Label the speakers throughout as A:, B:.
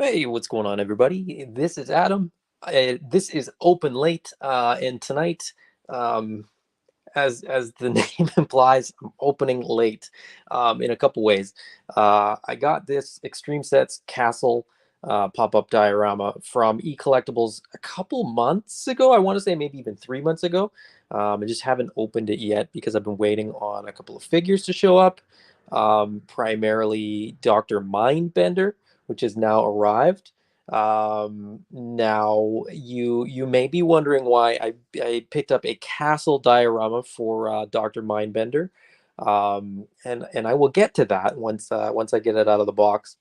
A: Hey, what's going on, everybody? This is Adam. This is Open Late, and tonight, um, as the name implies, I'm opening late in a couple ways. I got this Extreme Sets Castle pop-up diorama from eCollectibles a couple months ago. I want to say maybe even 3 months ago. I just haven't opened it yet because I've been waiting on a couple of figures to show up, primarily Dr. Mindbender, which has now arrived. Now you may be wondering why I picked up a castle diorama for Dr. Mindbender, and I will get to that once I get it out of the box.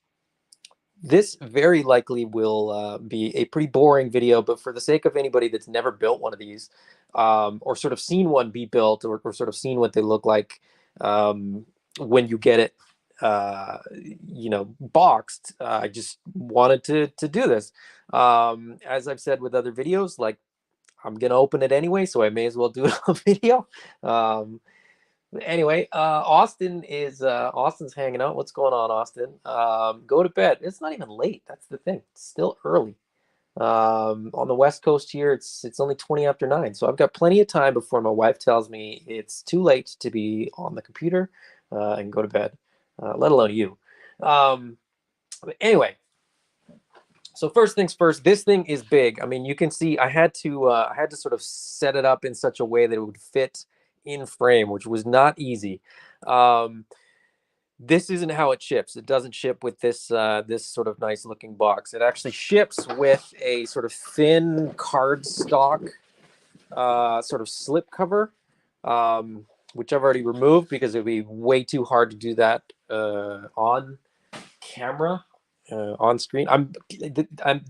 A: This very likely will be a pretty boring video, but for the sake of anybody that's never built one of these, or sort of seen one be built, or sort of seen what they look like when you get it, boxed, I just wanted to do this. As I've said with other videos, like I'm gonna open it anyway, so I may as well do it on video. Um, Anyway, Austin's hanging out. What's going on, Austin? Go to bed. It's not even late. That's the thing. It's still early. On the West Coast here, it's only 20 after 9. So I've got plenty of time before my wife tells me it's too late to be on the computer and go to bed, let alone you. But anyway, so first things first, this thing is big. I mean, you can see I had to sort of set it up in such a way that it would fit in frame, which was not easy. Um, this isn't how it ships. It doesn't ship with this sort of nice looking box. It actually ships with a sort of thin cardstock sort of slip cover, which I've already removed because it would be way too hard to do that on camera, on screen.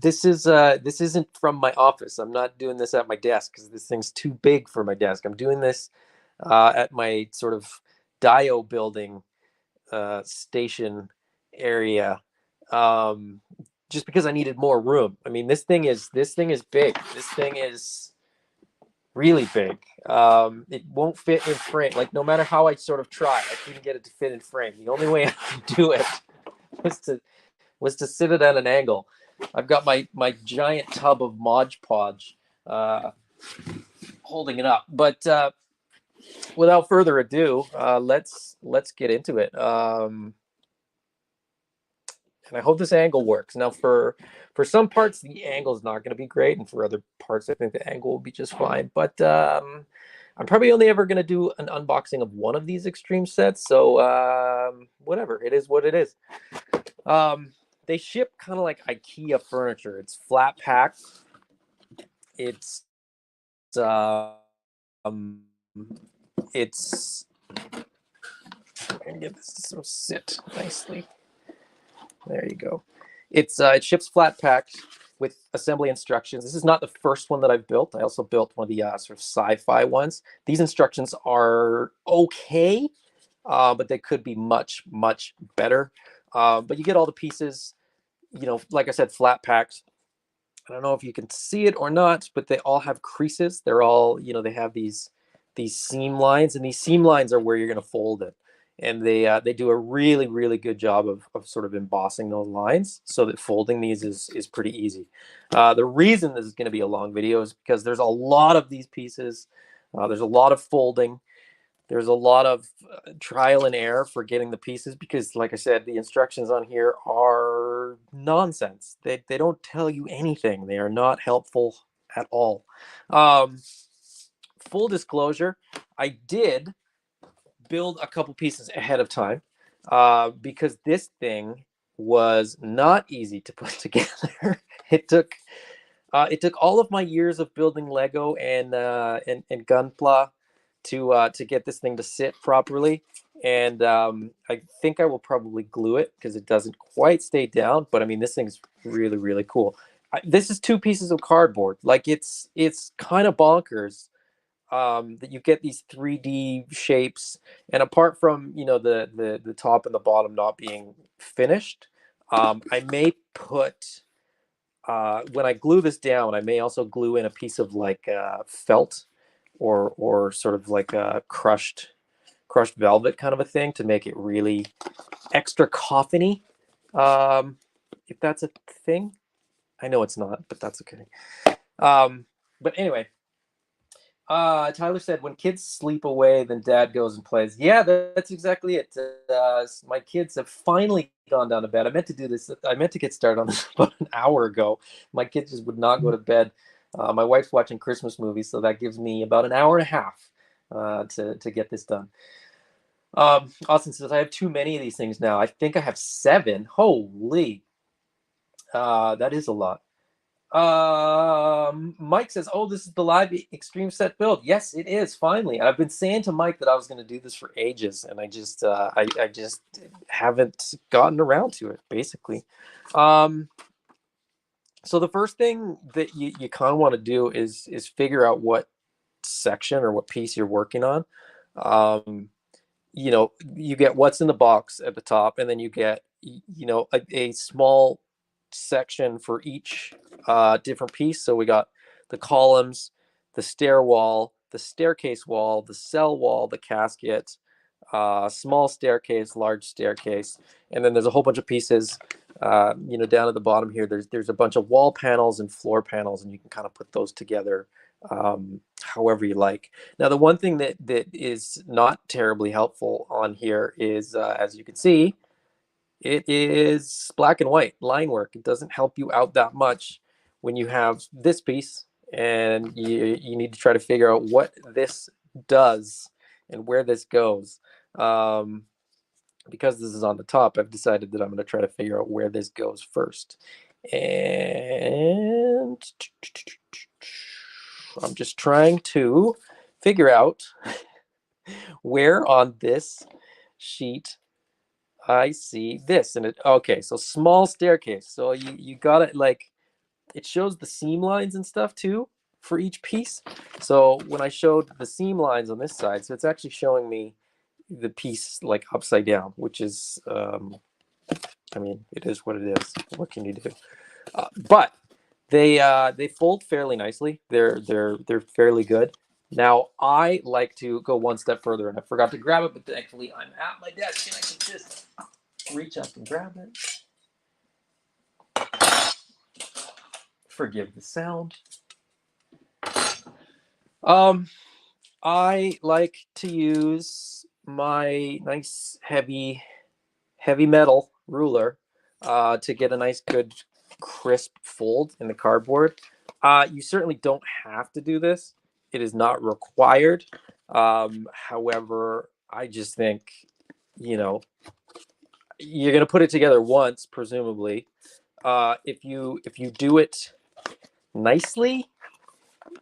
A: This isn't from my office. I'm not doing this at my desk because this thing's too big for my desk. I'm doing this at my sort of dio building station area, just because I needed more room. I mean, this thing is big. This thing is really big. It won't fit in frame. Like no matter how I sort of try, I couldn't get it to fit in frame. The only way I could do it was to sit it at an angle. I've got my giant tub of Mod Podge holding it up. But without further ado, let's get into it. And I hope this angle works. Now, for some parts, the angle is not going to be great, and for other parts, I think the angle will be just fine. But I'm probably only ever going to do an unboxing of one of these extreme sets, so whatever. It is what it is. They ship kind of like IKEA furniture. It's flat packed. It's um, it's. I'm gonna get this to sort of sit nicely. There you go. It ships flat packed with assembly instructions. This is not the first one that I've built. I also built one of the sort of sci-fi ones. These instructions are okay, but they could be much, much better. But you get all the pieces, like I said, flat packed. I don't know if you can see it or not, but they all have creases. They're all, they have these seam lines, and these seam lines are where you're going to fold it. And they do a really, really good job of sort of embossing those lines so that folding these is pretty easy. The reason this is going to be a long video is because there's a lot of these pieces. There's a lot of folding. There's a lot of trial and error for getting the pieces because, like I said, the instructions on here are nonsense. They don't tell you anything. They are not helpful at all. Full disclosure, I did build a couple pieces ahead of time because this thing was not easy to put together. It took all of my years of building Lego and Gunpla to get this thing to sit properly. And I think I will probably glue it because it doesn't quite stay down. But I mean, this thing's really, really cool. This is 2 pieces of cardboard. Like it's kind of bonkers that you get these 3D shapes. And apart from, the top and the bottom not being finished, I may put, when I glue this down, I may also glue in a piece of like felt or sort of like a crushed velvet kind of a thing to make it really extra coffiny, if that's a thing. I know it's not, but that's okay. But anyway, Tyler said, when kids sleep away, then dad goes and plays. Yeah, that's exactly it. My kids have finally gone down to bed. I meant to do this. I meant to get started on this about an hour ago. My kids just would not go to bed. My wife's watching Christmas movies, so that gives me about an hour and a half to get this done. Austin says, I have too many of these things now. I think I have 7. Holy. That is a lot. Mike says, oh, this is the live extreme set build. Yes, it is, finally. I've been saying to Mike that I was going to do this for ages, and I just haven't gotten around to it, basically. So the first thing that you kind of want to do is figure out what section or what piece you're working on. You get what's in the box at the top, and then you get a small section for each different piece. So we got the columns, the stair wall, the staircase wall, the cell wall, the casket, small staircase, large staircase, and then there's a whole bunch of pieces. Down at the bottom here, there's a bunch of wall panels and floor panels, and you can kind of put those together however you like. Now, the one thing that is not terribly helpful on here is, as you can see, it is black and white line work. It doesn't help you out that much when you have this piece and you need to try to figure out what this does and where this goes. Because this is on the top, I've decided that I'm going to try to figure out where this goes first. And I'm just trying to figure out where on this sheet I see this. And okay, so small staircase. So you got it, like, it shows the seam lines and stuff too for each piece. So when I showed the seam lines on this side, so it's actually showing me the piece like upside down, which is, I mean, it is what it is. What can you do? But they fold fairly nicely. They're fairly good. Now I like to go one step further, and I forgot to grab it, but thankfully I'm at my desk and I can just reach up and grab it. Forgive the sound. I like to use my nice heavy metal ruler to get a nice good crisp fold in the cardboard. You certainly don't have to do this. It is not required. However, I just think, you're going to put it together once, presumably. If you do it nicely,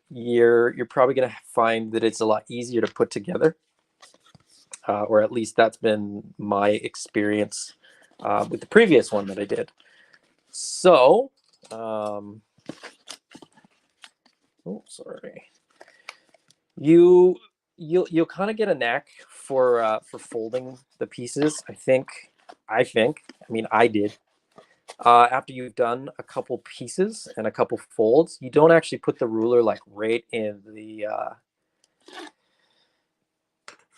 A: you're probably going to find that it's a lot easier to put together. Or at least that's been my experience with the previous one that I did. So, oh, sorry. You'll kind of get a knack for folding the pieces. I mean, I did. After you've done a couple pieces and a couple folds, you don't actually put the ruler like right in the.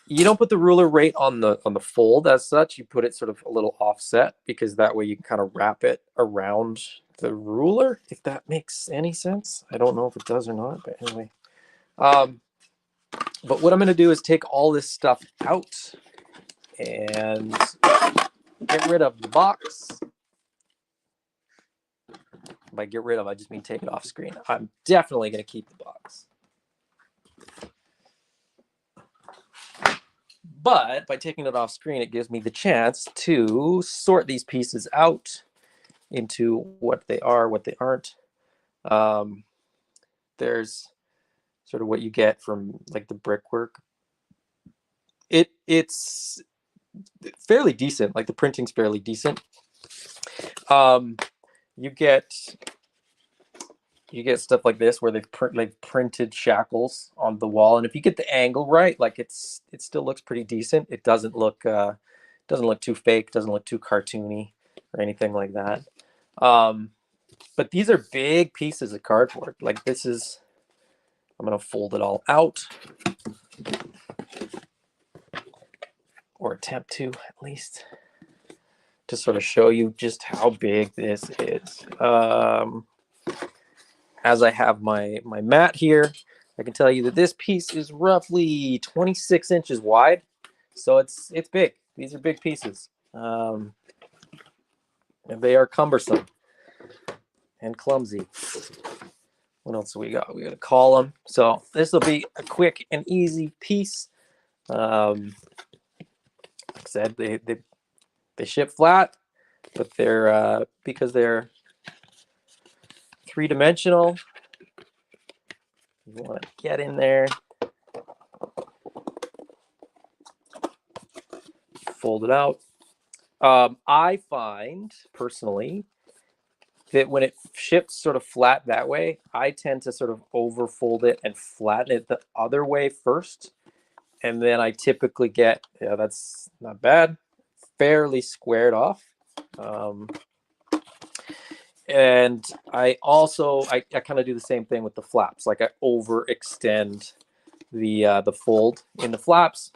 A: You don't put the ruler right on the fold as such. You put it sort of a little offset, because that way you can kind of wrap it around the ruler, if that makes any sense. I don't know if it does or not, but anyway. But what I'm going to do is take all this stuff out and get rid of the box. By get rid of, I just mean take it off screen. I'm definitely going to keep the box. But by taking it off screen, it gives me the chance to sort these pieces out into what they are, what they aren't. There's sort of what you get from like the brickwork. It's fairly decent. Like the printing's fairly decent. You get stuff like this where they've printed shackles on the wall, and if you get the angle right, like it still looks pretty decent. It doesn't look too fake, doesn't look too cartoony or anything like that. But these are big pieces of cardboard. Like this is, I'm gonna fold it all out, or attempt to at least. to sort of show you just how big this is. As I have my mat here, I can tell you that this piece is roughly 26 inches wide. So it's big. These are big pieces. And they are cumbersome and clumsy. What else do we got? We got a column. So this will be a quick and easy piece. Like I said, they ship flat, but they're because they're three-dimensional. You want to get in there, fold it out. I find personally that when it ships sort of flat that way, I tend to sort of overfold it and flatten it the other way first. And then I typically get, yeah, that's not bad, fairly squared off. And I also, I kind of do the same thing with the flaps. Like I overextend the fold in the flaps.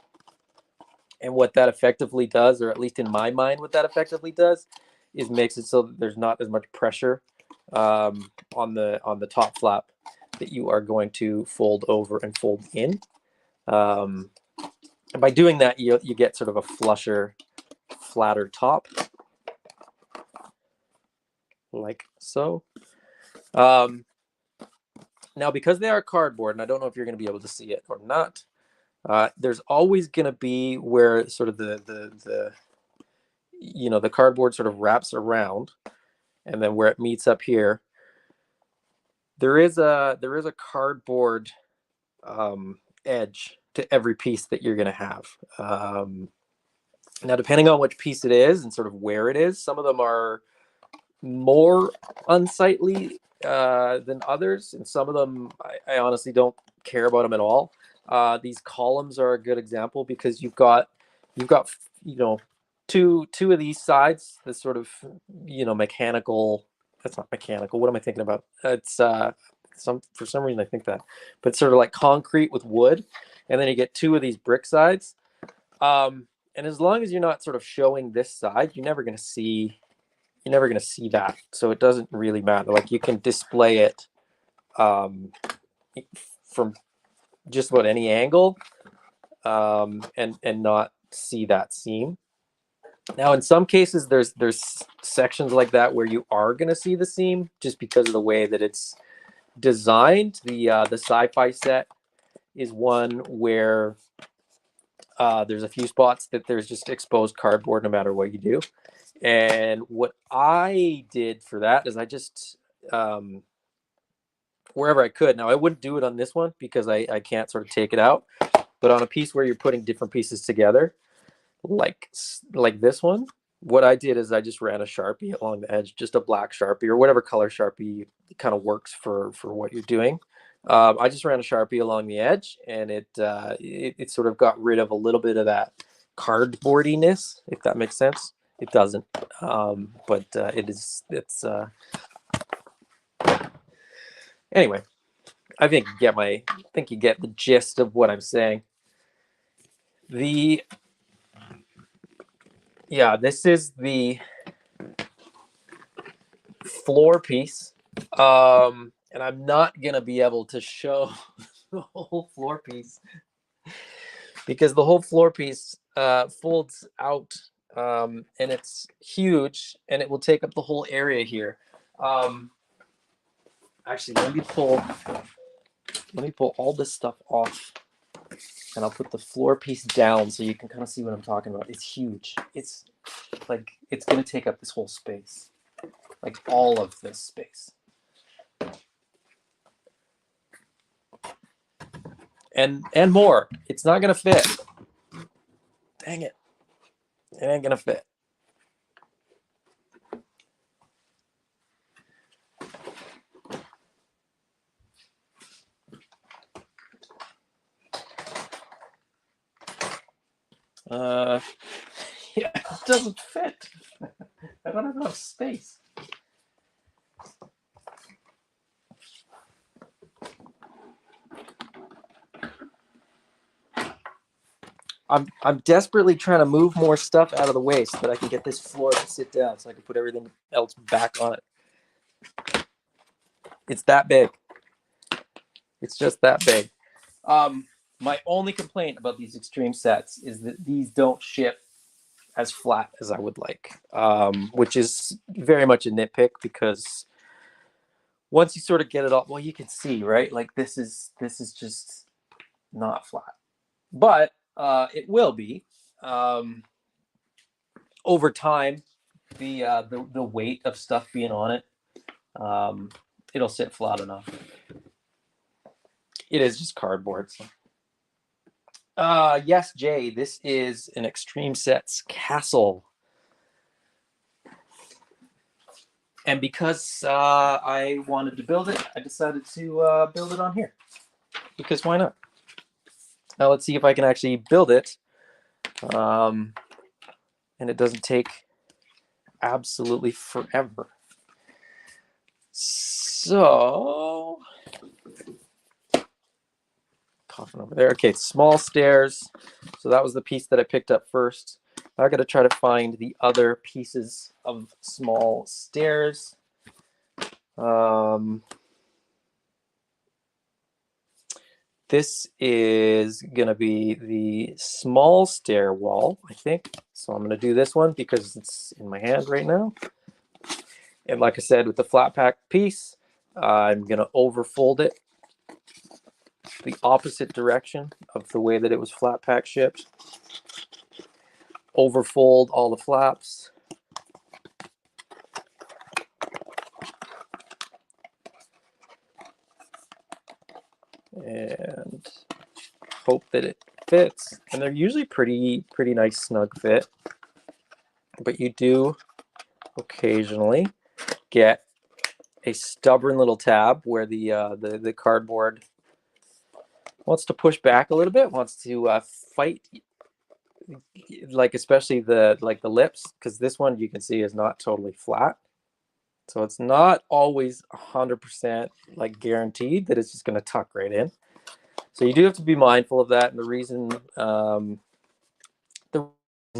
A: And what that effectively does, or at least in my mind, what that effectively does is makes it so that there's not as much pressure on the top flap that you are going to fold over and fold in. And by doing that, you get sort of a flusher, flatter top, like so. Now, because they are cardboard, and I don't know if you're going to be able to see it or not, there's always going to be where sort of the cardboard sort of wraps around, and then where it meets up here, there is a cardboard edge to every piece that you're going to have. Now, depending on which piece it is and sort of where it is, some of them are more unsightly than others, and some of them I honestly don't care about them at all. These columns are a good example because you've got two of these sides, this sort of mechanical. That's not mechanical. What am I thinking about? It's for some reason I think that, but it's sort of like concrete with wood, and then you get two of these brick sides. And as long as you're not sort of showing this side, you're never going to see that. So it doesn't really matter. Like you can display it from just about any angle and not see that seam. Now, in some cases, there's sections like that where you are going to see the seam just because of the way that it's designed. The sci-fi set is one where there's a few spots that there's just exposed cardboard no matter what you do. And what I did for that is I just wherever I could. Now I wouldn't do it on this one because I can't sort of take it out, but on a piece where you're putting different pieces together, like this one, what I did is I just ran a Sharpie along the edge, just a black Sharpie or whatever color Sharpie kind of works for what you're doing. I just ran a Sharpie along the edge, and it sort of got rid of a little bit of that cardboardiness, if that makes sense. It doesn't, but it's anyway. I think you get the gist of what I'm saying. This is the floor piece, and I'm not gonna be able to show the whole floor piece because the whole floor piece folds out, and it's huge, and it will take up the whole area here. Actually, let me pull all this stuff off, and I'll put the floor piece down so you can kind of see what I'm talking about. It's huge. It's like it's gonna take up this whole space, like all of this space. And more. It's not gonna fit. Dang it. It ain't gonna fit. Yeah, it doesn't fit. I don't have enough space. I'm desperately trying to move more stuff out of the way so that I can get this floor to sit down so I can put everything else back on it. It's that big. It's just that big. My only complaint about these extreme sets is that these don't ship as flat as I would like, which is very much a nitpick because once you sort of get it all, well, you can see, right? Like this is just not flat, but it will be over time. The weight of stuff being on it, it'll sit flat enough. It is just cardboard. So. Yes, Jay, this is an Extreme Sets castle. And because I wanted to build it, I decided to build it on here. Because why not? Now let's see if I can actually build it. And it doesn't take absolutely forever. So, coughing over there. Okay, small stairs. So that was the piece that I picked up first. I got to try to find the other pieces of small stairs. This is going to be the small stair wall, I think. So I'm going to do this one because it's in my hand right now. And like I said, with the flat pack piece, I'm going to overfold it the opposite direction of the way that it was flat pack shipped. Overfold all the flaps. And hope that it fits. And they're usually pretty nice snug fit. But you do occasionally get a stubborn little tab where the cardboard wants to push back a little bit, wants to fight, like especially the lips, because this one you can see is not totally flat. So it's not always 100% like guaranteed that it's just going to tuck right in. So you do have to be mindful of that. And the reason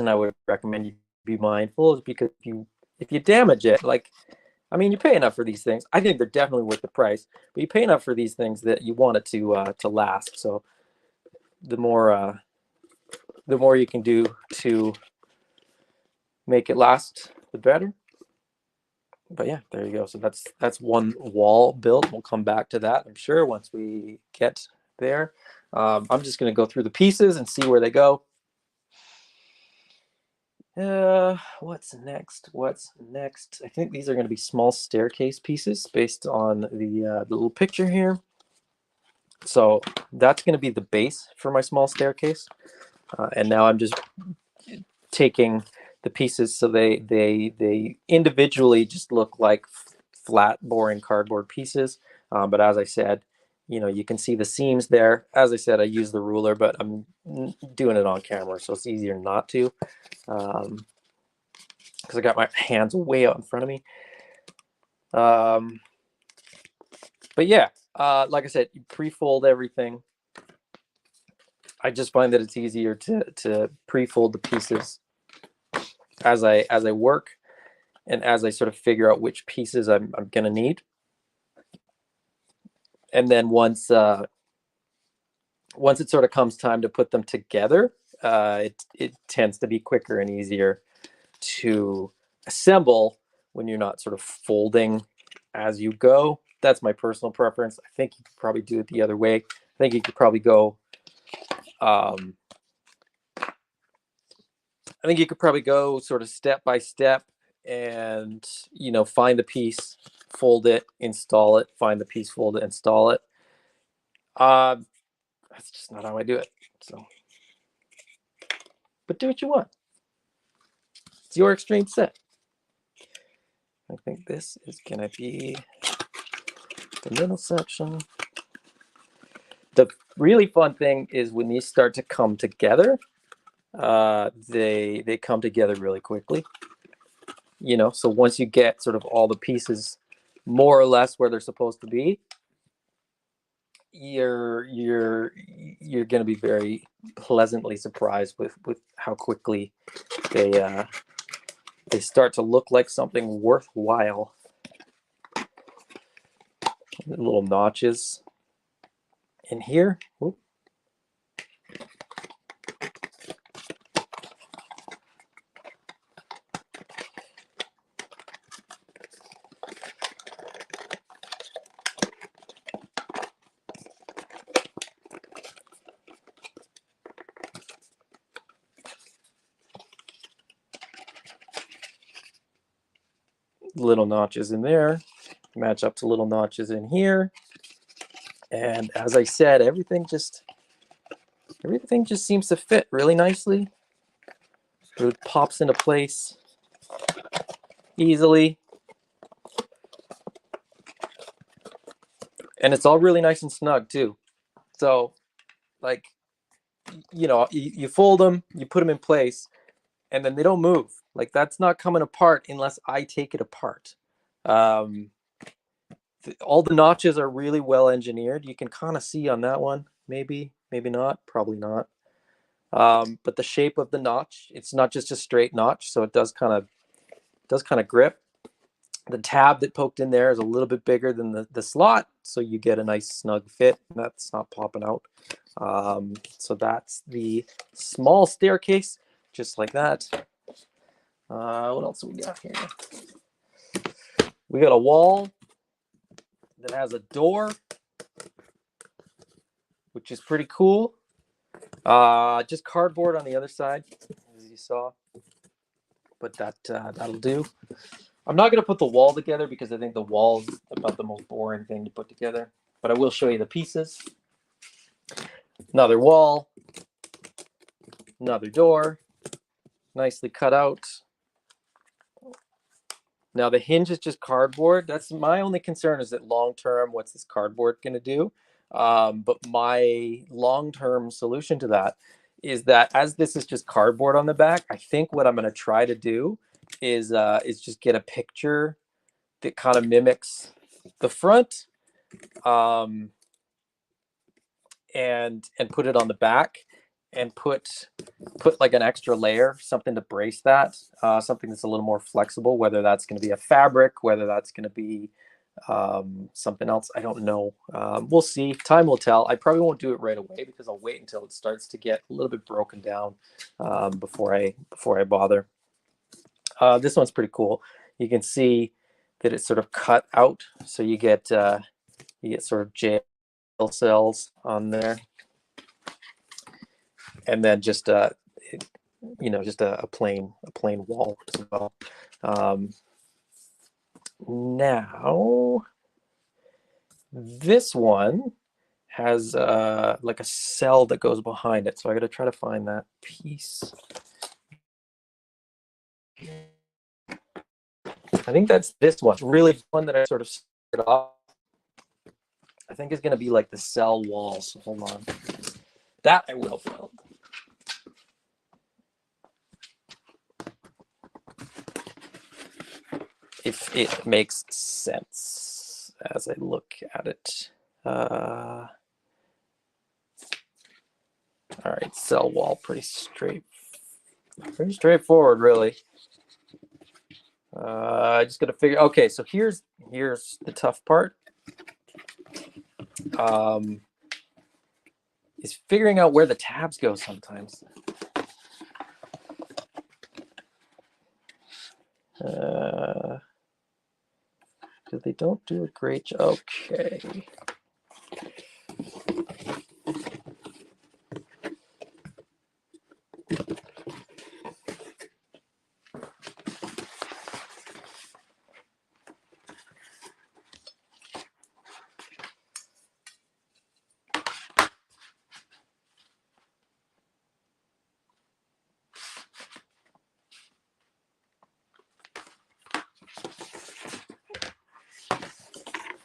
A: I would recommend you be mindful is because if you damage it, like, I mean, you pay enough for these things. I think they're definitely worth the price, but you pay enough for these things that you want it to last. So the more you can do to make it last, the better. But yeah, there you go. So that's one wall built. We'll come back to that, I'm sure, once we get there. I'm just going to go through the pieces and see where they go. What's next? I think these are going to be small staircase pieces based on the little picture here. So that's going to be the base for my small staircase. And now I'm just taking the pieces so they individually just look like flat, boring cardboard pieces. But as I said, you can see the seams there. As I said, I use the ruler, but I'm doing it on camera, so it's easier not to. Because I got my hands way out in front of me. But yeah, like I said, you pre-fold everything. I just find that it's easier to pre-fold the pieces as I work and as I sort of figure out which pieces I'm gonna need. And then once it sort of comes time to put them together, it tends to be quicker and easier to assemble when you're not sort of folding as you go. That's my personal preference. I think you could probably do it the other way. I think you could probably go sort of step by step and find the piece, fold it, install it, find the piece, fold it, install it. That's just not how I do it. So, but do what you want. It's your extreme set. I think this is gonna be the middle section. The really fun thing is when these start to come together, they come together really quickly. So once you get sort of all the pieces more or less where they're supposed to be, you're going to be very, pleasantly surprised with how quickly they start to look like something worthwhile. Little notches in here. Ooh. Little notches in there match up to little notches in here, and as I said, everything just seems to fit really nicely. It pops into place easily, and it's all really nice and snug too. So, like, you know, you fold them, you put them in place, and then they don't move. Like, that's not coming apart unless I take it apart. All the notches are really well engineered. You can kind of see on that one, maybe not, probably not. But the shape of the notch, it's not just a straight notch, so it does kind of grip. The tab that poked in there is a little bit bigger than the slot, so you get a nice snug fit. That's not popping out. So that's the small staircase, just like that. What else we got here? We got a wall that has a door, which is pretty cool. Just cardboard on the other side, as you saw, but that'll do. I'm not going to put the wall together because I think the wall is about the most boring thing to put together, but I will show you the pieces. Another wall, another door, nicely cut out. Now the hinge is just cardboard. That's my only concern, is that long term, what's this cardboard going to do? But my long-term solution to that is that, as this is just cardboard on the back, I think what I'm going to try to do is just get a picture that kind of mimics the front, and put it on the back, and put like an extra layer, something to brace that, something that's a little more flexible, whether that's going to be a fabric, whether that's going to be something else, I don't know. We'll see. Time will tell. I probably won't do it right away because I'll wait until it starts to get a little bit broken down before I bother. This one's pretty cool. You can see that it's sort of cut out, so you get sort of jail cells on there, and then just just a plain wall as well. Now this one has like a cell that goes behind it, so I got to try to find that piece. I think that's this one. It's really fun that I sort of set off. I think it's going to be like the cell wall. So hold on, that I will build. If it makes sense as I look at it. All right, cell wall, pretty straightforward, really. I just got to figure. Okay, so here's the tough part. Is figuring out where the tabs go sometimes. Because they don't do a great job. Okay.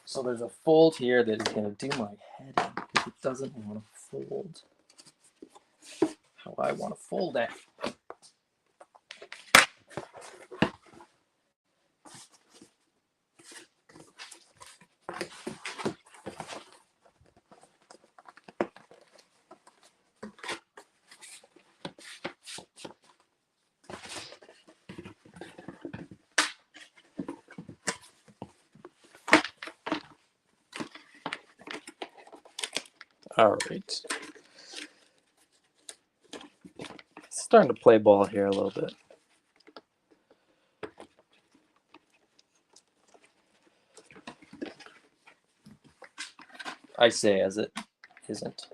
A: So there's a fold here that is going to do my head in because it doesn't want to fold how I want to fold it. All right. Starting to play ball here a little bit. I say as it isn't.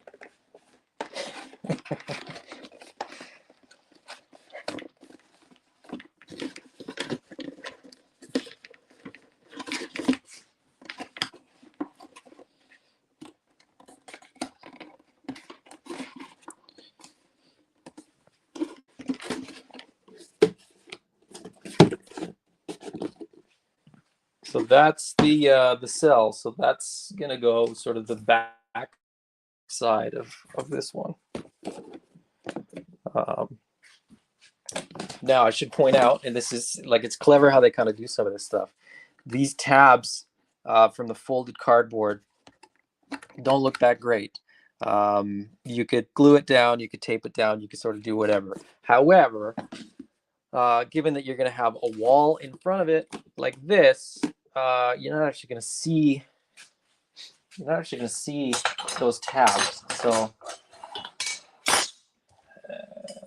A: So that's the cell. So that's gonna go sort of the back side of this one. Now I should point out, and this is like, it's clever how they kind of do some of this stuff. These tabs from the folded cardboard don't look that great. You could glue it down, you could tape it down, you could sort of do whatever. However, given that you're going to have a wall in front of it like this, you're not actually going to see those tabs. So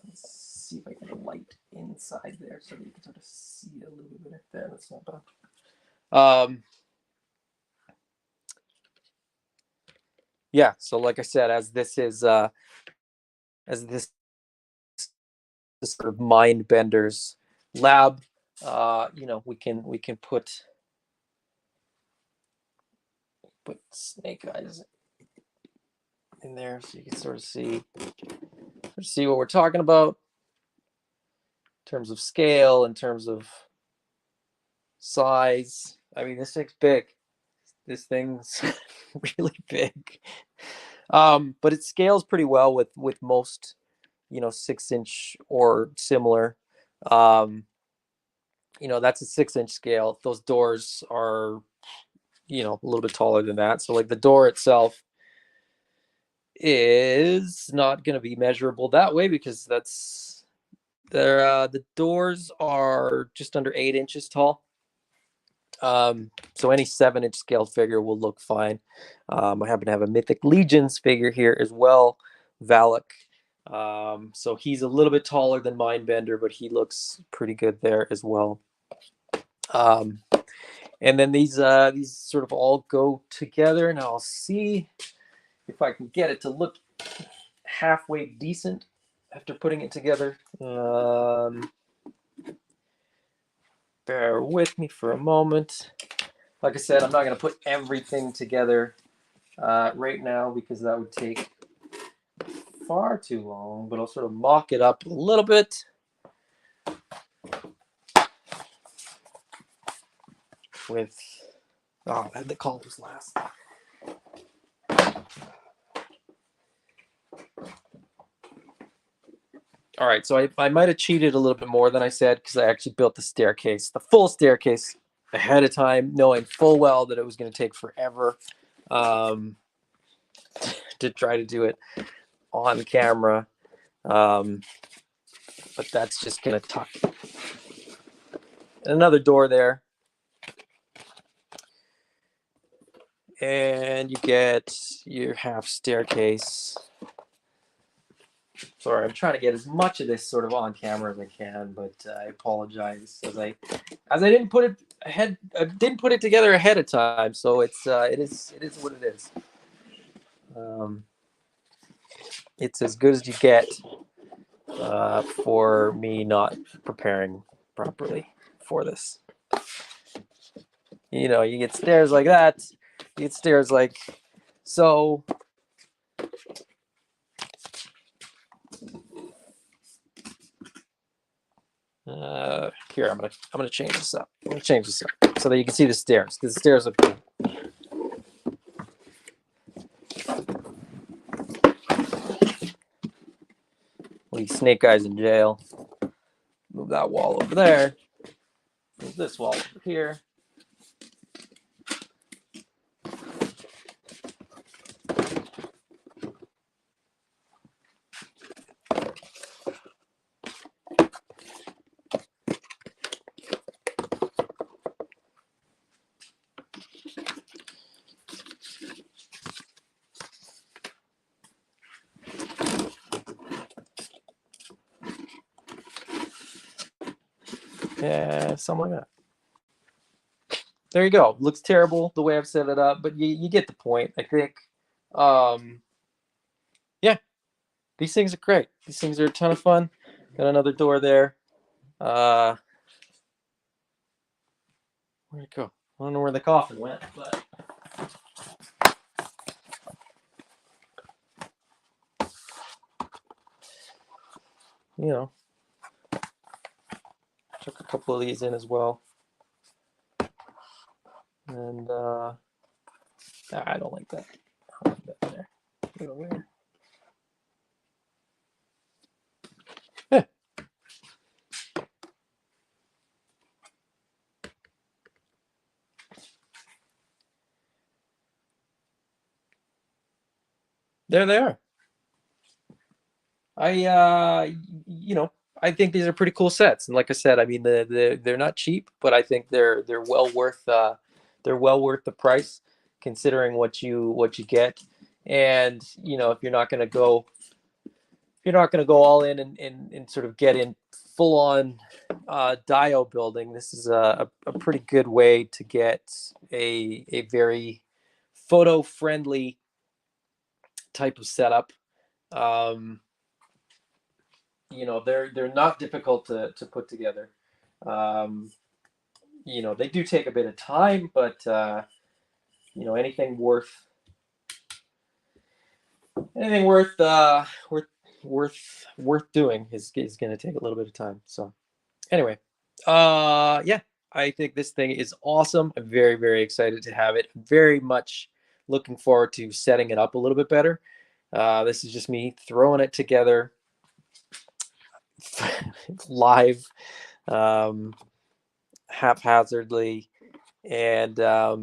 A: let's see if I can get a light inside there so that you can sort of see it a little bit better. There, that's not bad. Yeah, so like I said, as this sort of mind bender's lab, we can put snake eyes in there so you can sort of see what we're talking about in terms of scale, in terms of size. I mean, this thing's big. This thing's really big. But it scales pretty well with most, 6-inch or similar. That's a 6-inch scale. Those doors are, a little bit taller than that. So like the door itself is not going to be measurable that way because the doors are just under 8 inches tall. So any 7-inch scale figure will look fine. I happen to have a Mythic Legions figure here as well, Valak. So he's a little bit taller than Mindbender, but he looks pretty good there as well. And then these sort of all go together. Now I'll see if I can get it to look halfway decent after putting it together. Bear with me for a moment. Like I said, I'm not going to put everything together right now because that would take far too long, but I'll sort of mock it up a little bit. I had the colors last. All right, so I might have cheated a little bit more than I said because I actually built the full staircase ahead of time, knowing full well that it was going to take forever to try to do it on camera. But that's just going to tuck another door there. And you get your half staircase. Sorry, I'm trying to get as much of this sort of on camera as I can, but I apologize as I didn't put it together ahead of time, so it is what it is. It's as good as you get for me not preparing properly for this. You get stairs like that. You get stairs like so. Here, I'm gonna change this up. I'm gonna change this up so that you can see the stairs, because the stairs are cool. Leave Snake Eyes in jail. Move that wall over there. Move this wall over here. Yeah, something like that. There you go. Looks terrible the way I've set it up, but you get the point, I think. Yeah, these things are great. These things are a ton of fun. Got another door there. Where'd it go? I don't know where the coffin went, but you know, took a couple of these in as well. And I don't like that. I don't like that there. Put it over there. Yeah. There they are. You know, I think these are pretty cool sets, and like I said, I mean, they're not cheap, but I think they're well worth the price, considering what you get. And you know, if you're not gonna go all in and sort of get in full on dio building, this is a pretty good way to get a very photo friendly type of setup. Um, you know, they're not difficult to put together. Um, you know, they do take a bit of time, but you know, anything worth doing is going to take a little bit of time. So anyway, yeah, I think this thing is awesome. I'm very, very excited to have it. Very much looking forward to setting it up a little bit better. This is just me throwing it together live, um, haphazardly, and yeah,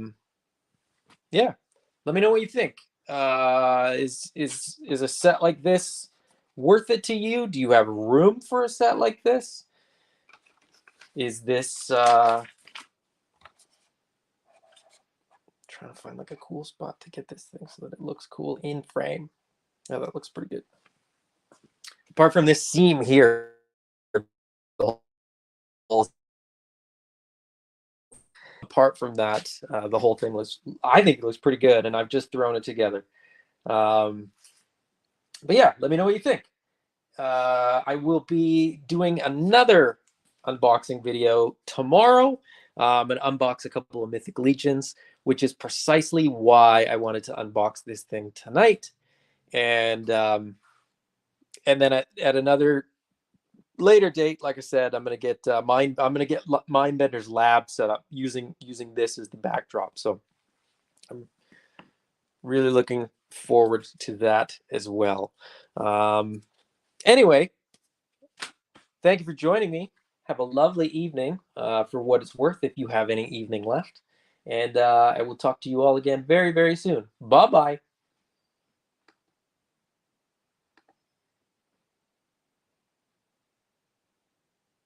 A: let me know what you think. Is a set like this worth it to you? Do you have room for a set like this? Is this trying to find like a cool spot to get this thing so that it looks cool in frame? Yeah, that looks pretty good. Apart from this seam here, the whole apart from that, the whole thing I think it looks pretty good, and I've just thrown it together. But yeah, let me know what you think. I will be doing another unboxing video tomorrow. And unbox a couple of Mythic Legions, which is precisely why I wanted to unbox this thing tonight. And then at another later date, like I said, I'm gonna get Mindbender's lab set up using this as the backdrop. So I'm really looking forward to that as well. Anyway, thank you for joining me. Have a lovely evening, for what it's worth, if you have any evening left. And I will talk to you all again very, very soon. Bye bye.